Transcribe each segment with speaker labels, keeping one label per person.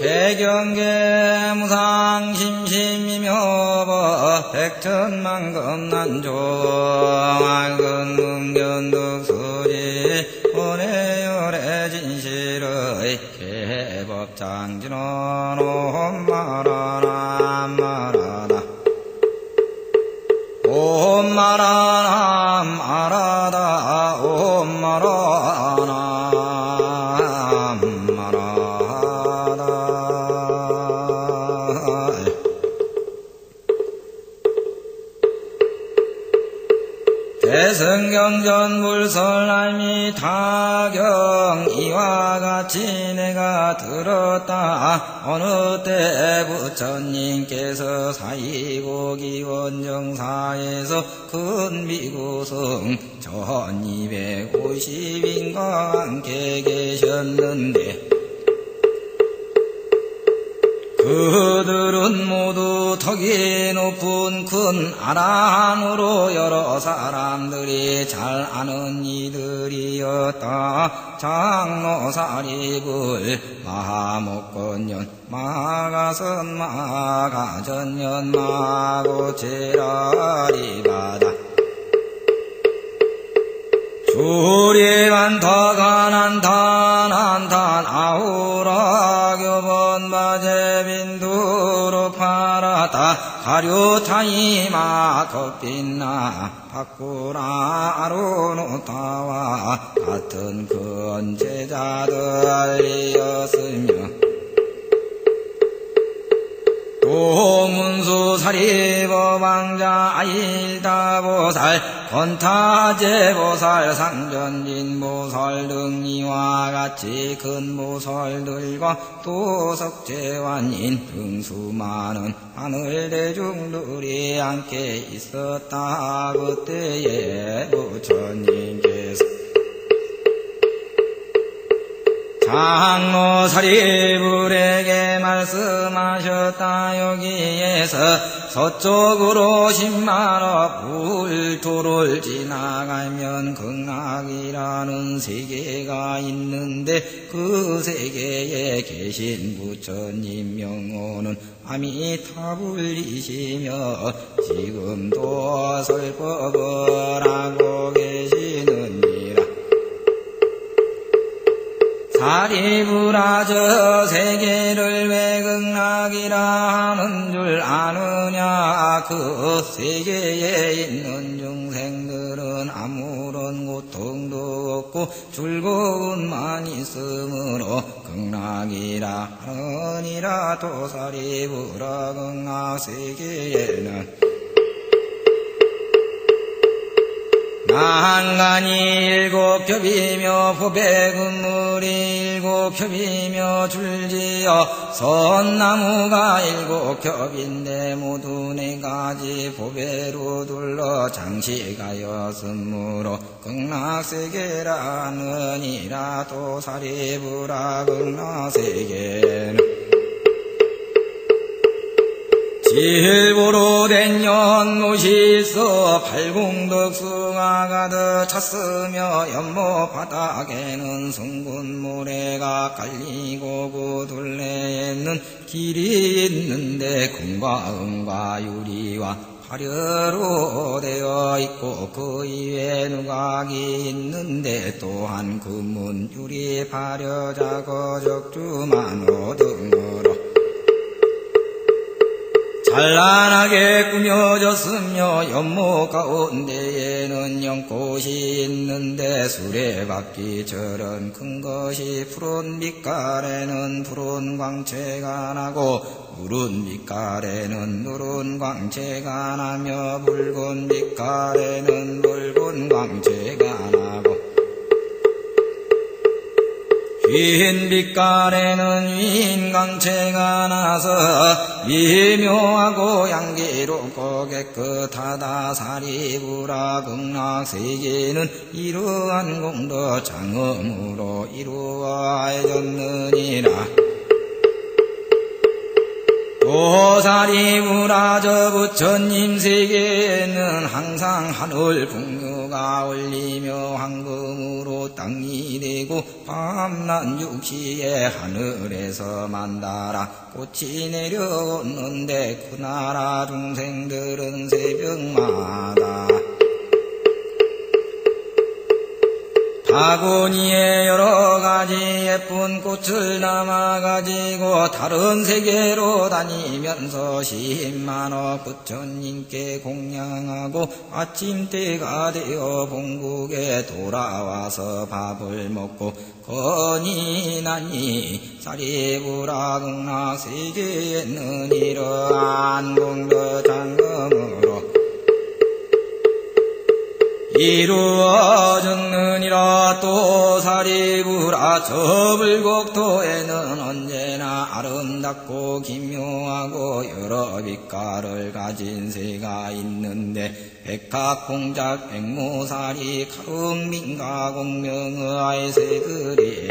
Speaker 1: 개경계 무상 심심이며 백천만금 난조 알근능견득수지 원해열의 진실의 개법장진원 옴마라나 마라다 옴마라나 마라다 옴마라나 대승경전불설날미 타경 이와 같이 내가 들었다. 어느 때 부처님께서 사이고 기원정사에서 큰 미구성 1250인과 함께 계셨는데 그들은 모두 턱이 높은 큰 아랑으로 여러 사람들이 잘 아는 이들이었다. 장로사립을 마목건년 마가선 마가전년 마고체라리바다 주리만타가난탄한탄 아우라 교본바제빈두로 팔았다. 가류타이마 겉빛나 바꾸라 아로노타와 같은 큰 제자들이었으며 도문수 사리법왕자 아일다보살 건타제보살 상전진보살 등 이와 같이 큰 보살들과 또 석재환인 등 수많은 하늘 대중들이 함께 있었다. 그때에 부처님께서 장로사리불에게 말씀하셨다. 여기에서 서쪽으로 10만억 불토를 지나가면 극락이라는 세계가 있는데 그 세계에 계신 부처님 명호는 아미타불이시며 지금도 설법을 하고 계시느니라. 사리부라 저 세계를 왜 극락이라 하는 줄 아느냐. 그 세계에 있는 중생들은 아무런 고통도 없고 즐거움만 있으므로 극락이라 하느니라. 또 사리부라 극락 세계에는 난간이 7겹이며 보배근물이 7겹이며 줄지어 선나무가 7겹인데 모두 4가지 보배로 둘러 장식하였으므로 극락세계라느니라. 또 사리부라 극락세계는 질보로 된 연못이 있어 팔공덕수가 가득 찼으며 연못 바닥에는 숭군모래가 깔리고 그 둘레에는 길이 있는데 금과 은과 유리와 화려로 되어 있고 그 위에 누각이 있는데 또한 금은 유리 발여자 거적주만호 등으로 찬란하게 꾸며졌으며 연못 가운데에는 연꽃이 있는데 수레바퀴처럼 큰 것이 푸른 빛깔에는 푸른 광채가 나고 누른 빛깔에는 누른 광채가 나며 붉은 빛깔에는 붉은 광채가 나고 흰 빛깔에는 흰 광채가 나서 미묘하고 향기롭고 깨끗하다. 사리부라 극락세계는 이러한 공덕 장엄으로 이루어졌느니라. 또 사리부라 저 부처님 세계에는 항상 하늘 풍류가 누가 올리며 황금으로 땅이 되고 밤낮 육시에 하늘에서 만다라 꽃이 내려오는데 그 나라 중생들은 새벽마다 바구니에 여러가지 예쁜 꽃을 담아가지고 다른 세계로 다니면서 10만억 부처님께 공양하고 아침 때가 되어 본국에 돌아와서 밥을 먹고 거니 나니 사리부라 극락세계에 있는 이러한 공덕 장엄으로 이루어졌느니라. 또 사리부라 저 불국토에는 언제나 아름답고 기묘하고 여러 빛깔을 가진 새가 있는데 백합공작 백모사리 가흥민가 공명의 새들이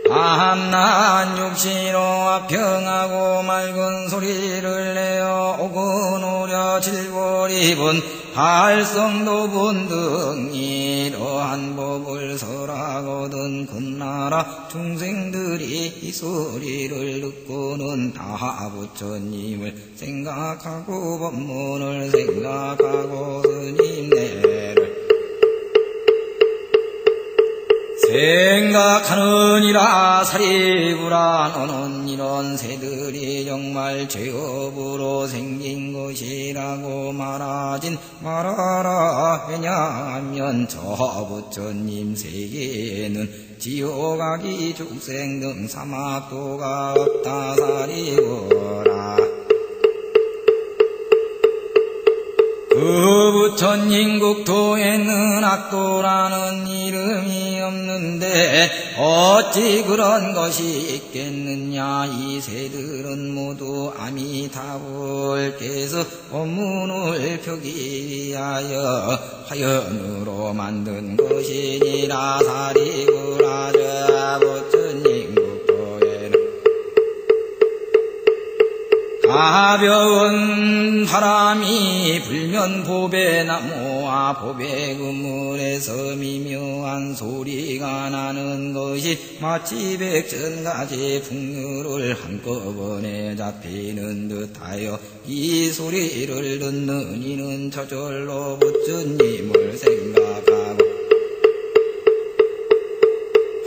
Speaker 1: 밤낮 육시로 평하고 맑은 소리를 내어 오근오려 질볼 입은 발성도분 등 이러한 법을 설하거든 금나라 중생들이 이 소리를 듣고는 다 부처님을 생각하고 법문을 생각하고 스님네를 생각하느니라. 사리부라 너는 이런 새들이 정말 죄업으로 생긴 것이라고 말하진 말아라. 왜냐하면 저 부처님 세계에는 지옥아기 축생 등 사막도가 없다. 사리부라 그 부처님 국토에는 악도라는 이름이 없는데 어찌 그런 것이 있겠느냐. 이 새들은 모두 아미타불께서 법문을 펴기 위하여 화연으로 만든 것이니라. 사리부라 저 부처님 국토에는 가벼운 바람이 불면 보배나무와 보배그물에서 미묘한 소리가 나는 것이 마치 백천가지 풍류를 한꺼번에 잡히는 듯하여 이 소리를 듣는 이는 저절로 부처님을 생각하고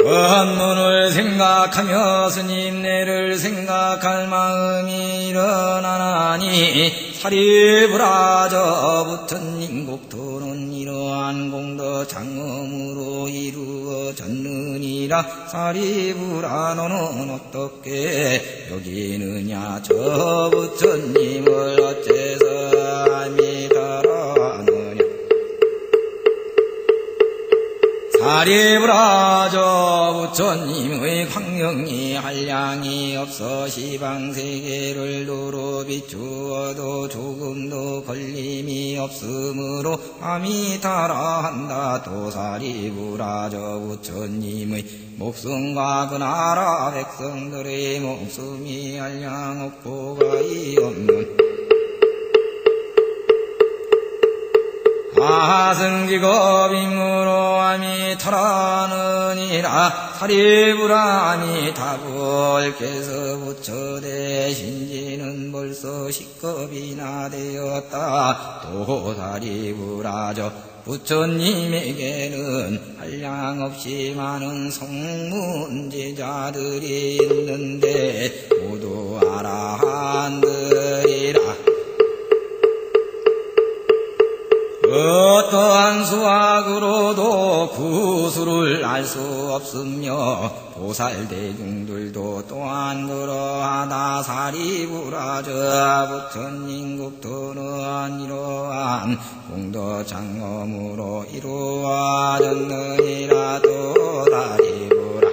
Speaker 1: 법문을 생각하며 스님네를 생각할 마음이 일어나나니 사리부라 저 부처님 국토는 이러한 공덕 장엄으로 이루어졌느니라. 사리부라 너는 어떻게 여기느냐. 저 부처님을 어째서 믿어라느냐. 사리부라 저 부처님의 광명이 한량이 없어 시방세계를 도로 비추어도 조금도 걸림이 없으므로 아미타라 한다. 또 사리부라 저 부처님의 목숨과 그 나라 백성들의 목숨이 한량 없고 가히 없는 아승직업임으로 아미타라느니라. 사리부라 아미타불께서 부처 대신지는 벌써 10겁이나 되었다. 또 사리부라 저 부처님에게는 한량없이 많은 성문제자들이 있는데 모두 아라한들이라. 어떠한 수학으로도 그 수를 알 수 없으며 보살대중들도 또한 그러하다. 사리부라 저 부처님 국토는 이러한 공덕 장엄으로 이루어졌느니라. 또 사리부라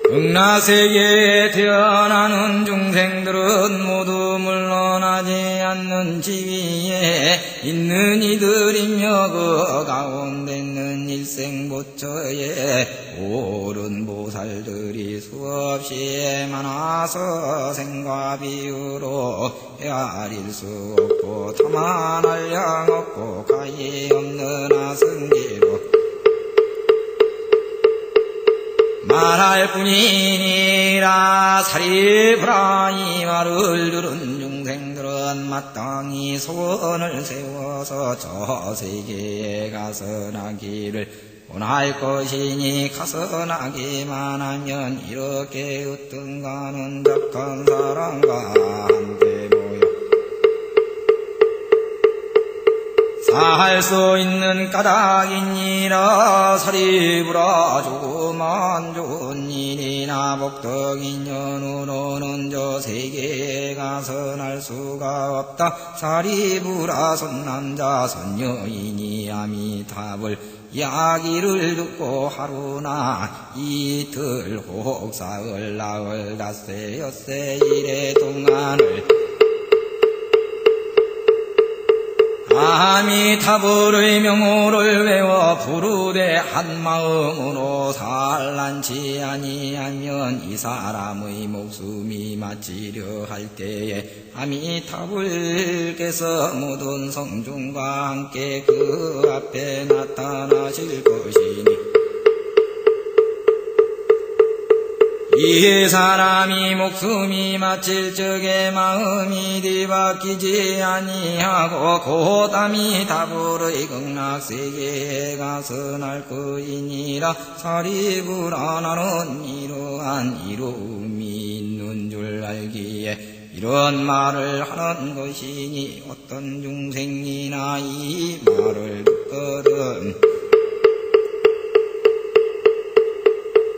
Speaker 1: 극락세계에 태어나는 중생들은 모두 물러나지 않는 지위에 있는 이들이며 그 가운데 있는 일생부처에 옳은 보살들이 수없이 많아서 생과 비유로 헤아릴 수 없고 타만할 양 없고 가히 없는 아승기로 말할 뿐이니라. 사리부라. 이 말을 들은 중생들은 마땅히 소원을 세워서 저 세계에 가서나기를 원할 것이니, 가서나기만 하면 이렇게 으뜸가는 착한 사람과 함께 모여 살 수 있는 까닭이니라. 사리부라. 조그만 좋은 일이나 복덕인 년으로는 저 세계에 가서 날 수가 없다. 사리부라. 선남자 선여인이 아미타불 이야기를 듣고 하루나 이틀 혹 사흘 나흘 닷새 엿새 이래 동안을 아미타불의 명호를 외워 부르되 한마음으로 산란치 아니하면 이 사람의 목숨이 마치려 할 때에 아미타불께서 모든 성중과 함께 그 앞에 나타나실 것이니, 이 사람이 목숨이 마칠 적에 마음이 뒤바뀌지 아니하고 곧 아미타불의 극락세계에 가서 날 거이니라. 사리부라. 나는 이러한 이름이 있는 줄 알기에 이런 말을 하는 것이니, 어떤 중생이나 이 말을 듣거든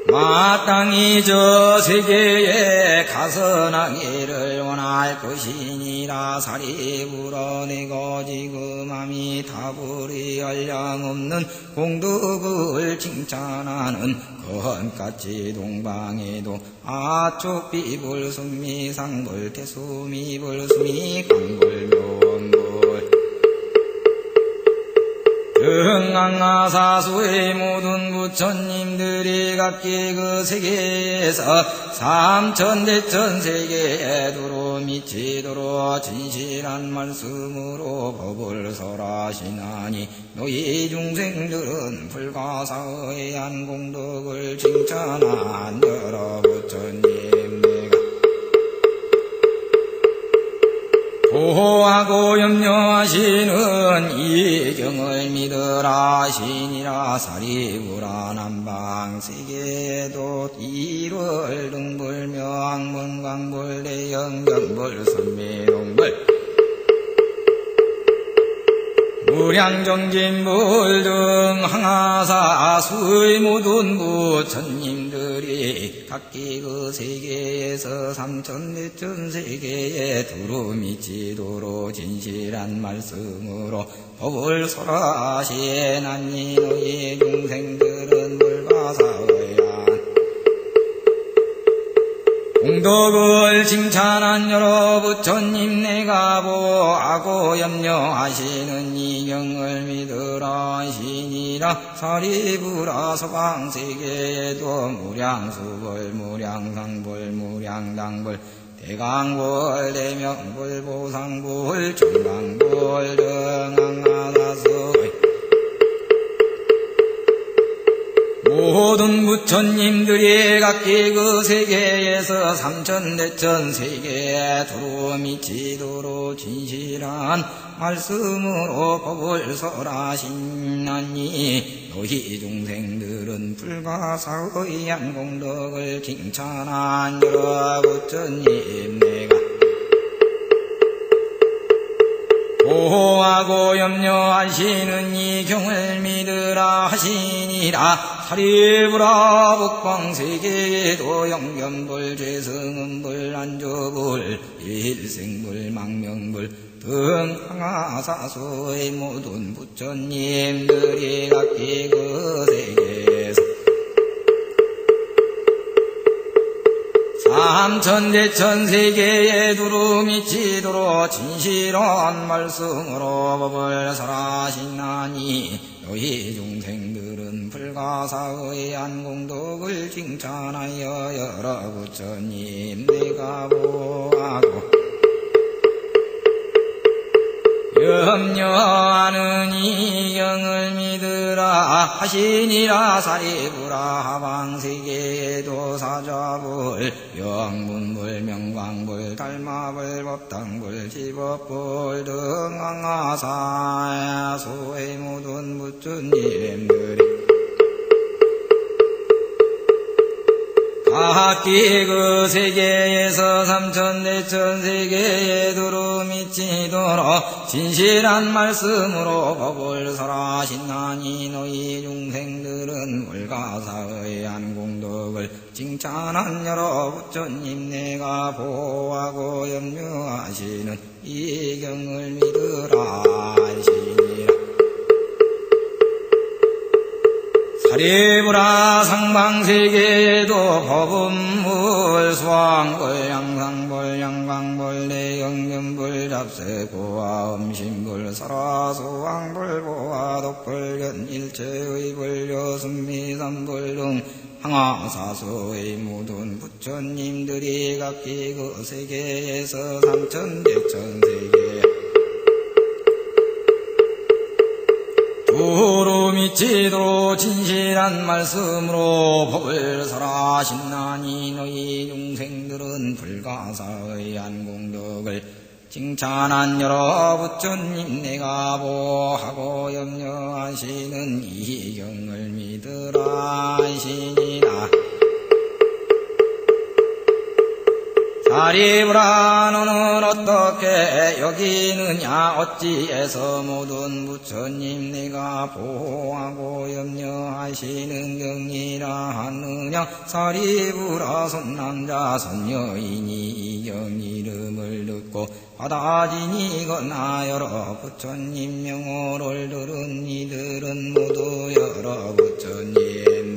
Speaker 1: 마땅히 저 세계에 가서나기를 원할 것이니라. 사리부라. 내가 지금 아미타불이 한량없는 공덕을 칭찬하는 건같이 동방에도 아촉비불 순미상불 태수미불 수미강불 묘원불 등왕하사수의 모든 부처님들이 각기 그 세계에서 삼천대천 세계에 두루 미치도록 진실한 말씀으로 법을 설하시나니, 너희 중생들은 불가사의한 공덕을 칭찬한 여러 부처님 보호하고 염려하시는 이 경을 믿으라 하시니라. 사리부라. 남방세계에도 일월 등불 명불 강불 대영경불 선미롱불 무량정진불 등 항하사 수의 모든 부처님들이 각기 그 세계에서 삼천대천 세계에 두루 미치도록 진실한 말씀으로 법을 설하시나니, 너희 중생들은 불가사의한 공덕을 칭찬한 여러 부처님 내가 보하고 염려하시는 이 경을 믿으라 하시니라. 사리부라. 서방세계에도 무량수불 무량상불 무량당불 대강불 대명불 보상불 중강불 등 항하사수의 모든 부처님들이 각기 그 세계에서 삼천대천 세계에 두루 미치도록 진실한 말씀으로 법을 설하시나니, 너희 중생들은 불가사의한 공덕을 칭찬한 여러 부처님 내가 보호하고 염려하시는 이 경을 믿으라 하시니라. 사리부라. 북방세계에도 영견불 죄승은불 안주불 일생불 망명불 등 항하사수의 모든 부처님들이 각기 그 세계에서 삼천대천 세계에 두루 미치도록 진실한 말씀으로 법을 설하시나니, 너희 중생들은 불가사의 안공덕을 칭찬하여 여러 부처님 내가 보하고 염려하는 이 경을 믿으라 하시니라. 사리부라 하방세계에도 사자불 영문불 명광불 달마불 법당불 지법불 등 항아사소의 모든 부처님들이 각기 그 세계에서 삼천대천 세계에 두루 미치도록 진실한 말씀으로 법을 설하신나니 너희 중생들은 불가사의 안공덕을 칭찬한 여러 부처님 내가 보호하고 염려하시는 이 경을 믿으라 하시니라. 사리부라 상방세계에도 법음불 수왕불 양상불 양광불 내영견불 잡세고와 음신불 설화수왕불 보화독불 견일체의 불 여순미삼불 등 항아사소의 모든 부처님들이 각기 그 세계에서 삼천대천세계 두루 미치도록 진실한 말씀으로 법을 설하신나니 너희 중생들은 불가사의 안공덕을 칭찬한 여러 부처님 내가 보하고 염려하시는 이 경을 믿으라 하시니라. 사리부라 너는 어떻게 여기느냐. 어찌해서 모든 부처님 내가 보호하고 염려하시는 경이라 하느냐. 사리부라 선남자 선여인이 이 경 이름을 듣고 받아지니거나 여러 부처님 명호를 들은 이들은 모두 여러 부처님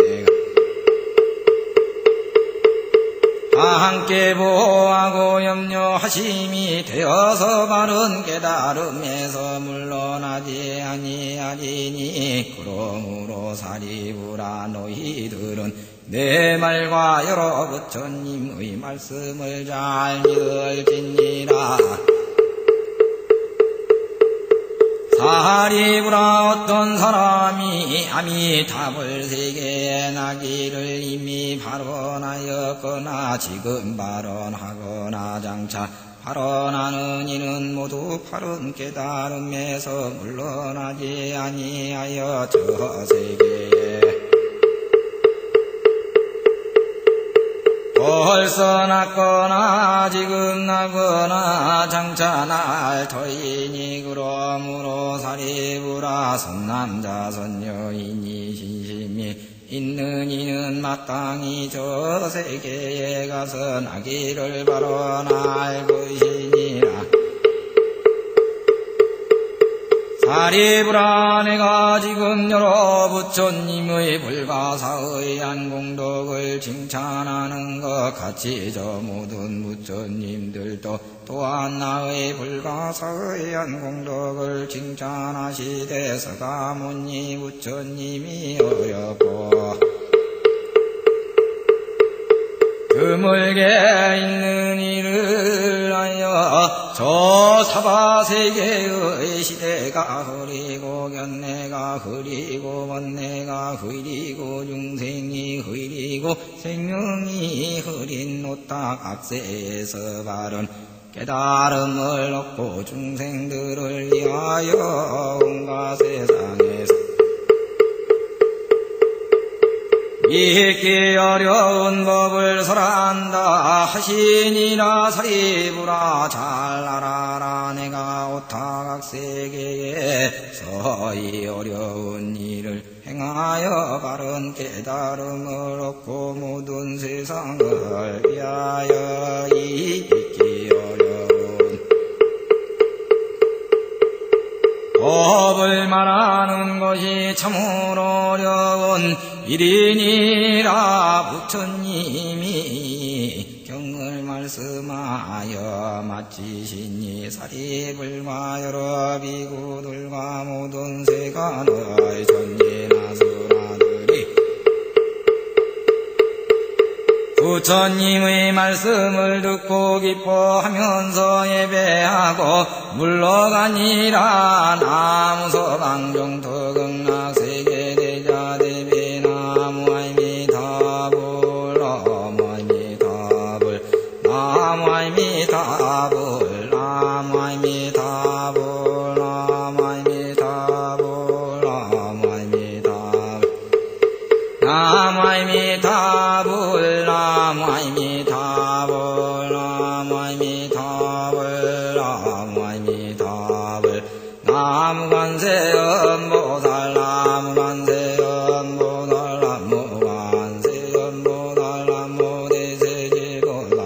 Speaker 1: 내가 함께 보호하고 염려하심이 되어서 바른 깨달음에서 물러나지 아니하리니. 그러므로 사리부라 너희들은 내 말과 여러 부처님의 말씀을 잘 믿을지니라. 사리부라 어떤 사람이 아미타불 세계에 나기를 이미 발언하였거나 지금 발언하거나 장차 발언하는 이는 모두 바른 깨달음에서 물러나지 아니하여 저 세계에 벌써 났거나 지금 나거나 장차 날 터이니. 그러므로 사리부라 선남자 선여인이 신심이 있는 이는 마땅히 저 세계에 가서 나기를 발언할 것이니라. 사리부라 내가 지금 여러 부처님의 불가사의 안공덕을 칭찬하는 것 같이 저 모든 부처님들도 또한 나의 불가사의 안공덕을 칭찬하시되 서가모니 부처님이 어렵고 드물게 있는 일을 하여 저 사바세계의 시대가 흐리고 견내가 흐리고 번내가 흐리고 중생이 흐리고 생명이 흐린 노딱 악세에서 바른 깨달음을 얻고 중생들을 위하여 온갖 세상에서 믿기 어려운 법을 설한다 하시니라. 사리부라 잘 알아라. 내가 오타각세계에서 이 어려운 일을 행하여 바른 깨달음을 얻고 모든 세상을 위하여 잊기 어려운 법을 말하는 것이 참으로 어려운 일이니라. 부처님이 경을 말씀하여 마치시니 사리불과 여러 비구들과 모든 세간의 천지나 수라들이 부처님의 말씀을 듣고 기뻐하면서 예배하고 물러가니라. 나무서방종특응락 세계대자대비 나무아미타불 나무아미타불 나무아미타불 나무아미타불 나무아미타불 나무아미타불 나무아미타불 나무아미타불 나무아미타불 나무아미타불 나무관세음보살 나무관세음보살 나무관세음보살 나무대세지보살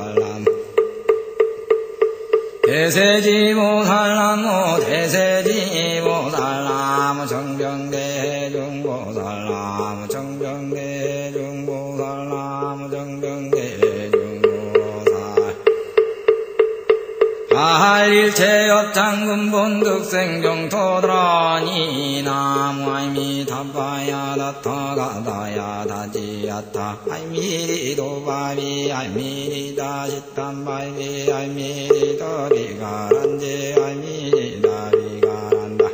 Speaker 1: 대세지보살 나무대세지보살 나무정병대중보살 나무정병대중보살 나무정병대중보살 일체협장근본득생정토드라니 나무아미타바야 다타가다야 다지야타 알미리도바비 알미리다시탄바비 알미리더비가란제 알미리다비가란다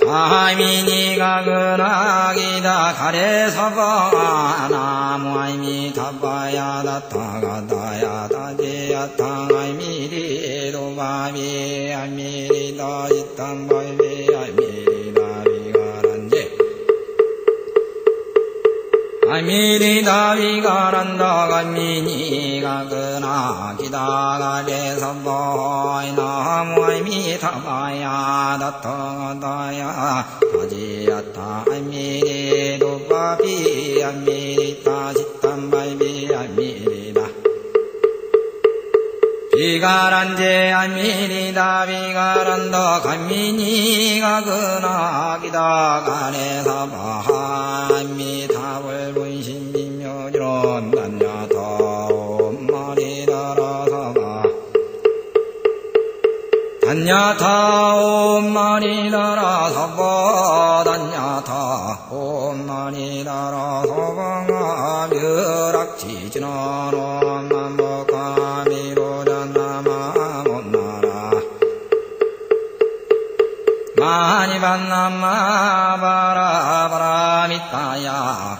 Speaker 1: 가미니가 근학이다 가래서봐 나무아미타바야 다타가다야 다지야타 알미리도바비 알미리다시탄바비 알미리다비가란제 알미리다비가란다 가미니가 근학이다 가래서봐 나무아미타바야 다타가다야 다지야타 알미리도바비 알미리다시탄바비 알미리다 비가란제 알미리다 비가란다 간미니가 근학이다 간에사바 알미타불 분신비묘지론 단야타 옴마리다라사바 단야타 옴마리다라사바 단야타 옴마리다라사바가 멸악지진원 마니반남마 바라바라미타야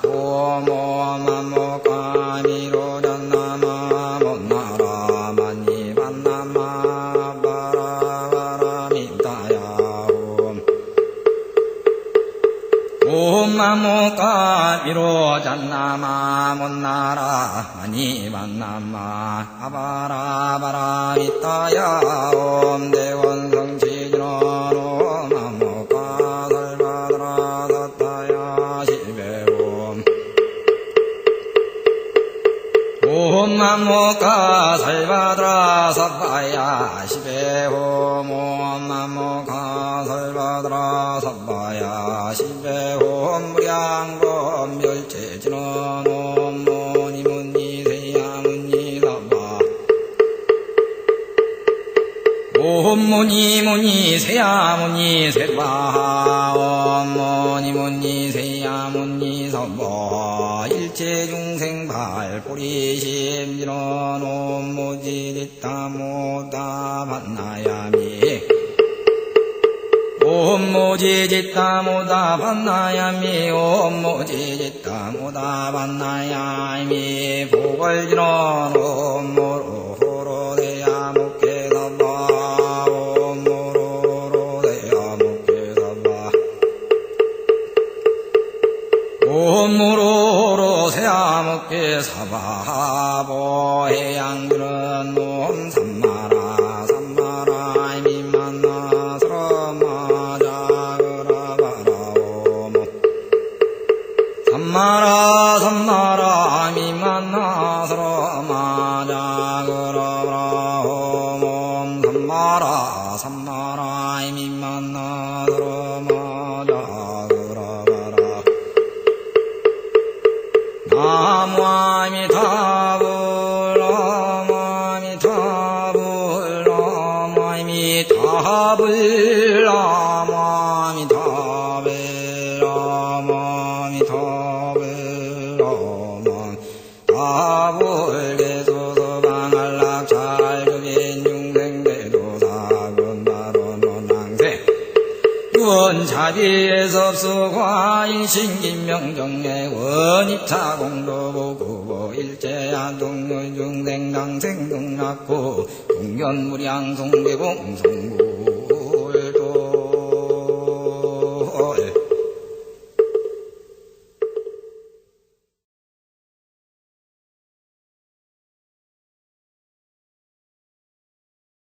Speaker 1: 오모마모카미로잔나마 못나라 마니반남마 바라바라미타야 옴마모카미로잔나마 못나라 마니반남마 바라바라미타야 옴대원성치지노 옴마모카 살바드라 삿바야 시베홈 옴마모카 살바드라 삿바야 시베홈 무량범 멸체진원 옴모니문니 세야문니 삿바 옴모니문니 세야문니 셋바 옴모니문니 세야문니 삿바 일체중생 발뿌리심지런 옴모지지타모다 반나야미 옴모지지타모다 반나야미 옴모지지타모다 반나야미 보궐지런 옴모로호로 대야목계사바 옴모로호로 대야목계사바 옴모로호로 세야목계 사바보 해양들은 놈 삼마라 삼마라 이미만나 서러마자 그라바라오모 삼마라 삼마라 이미만나 서러마자 그라바라오모 삼마라 삼마라 이미만나 서러마자 그라바라 나무아미타불 나무아미타불 나무아미타불 나무아미타불 나무아미타불 아불개소서 방할락 잘주빈 용생대도사건바로 논항생 원자비에섭수과인신김명정의 원입차공도보구보 일제한 동료중생당생 등락고 동견무량 송계공 송구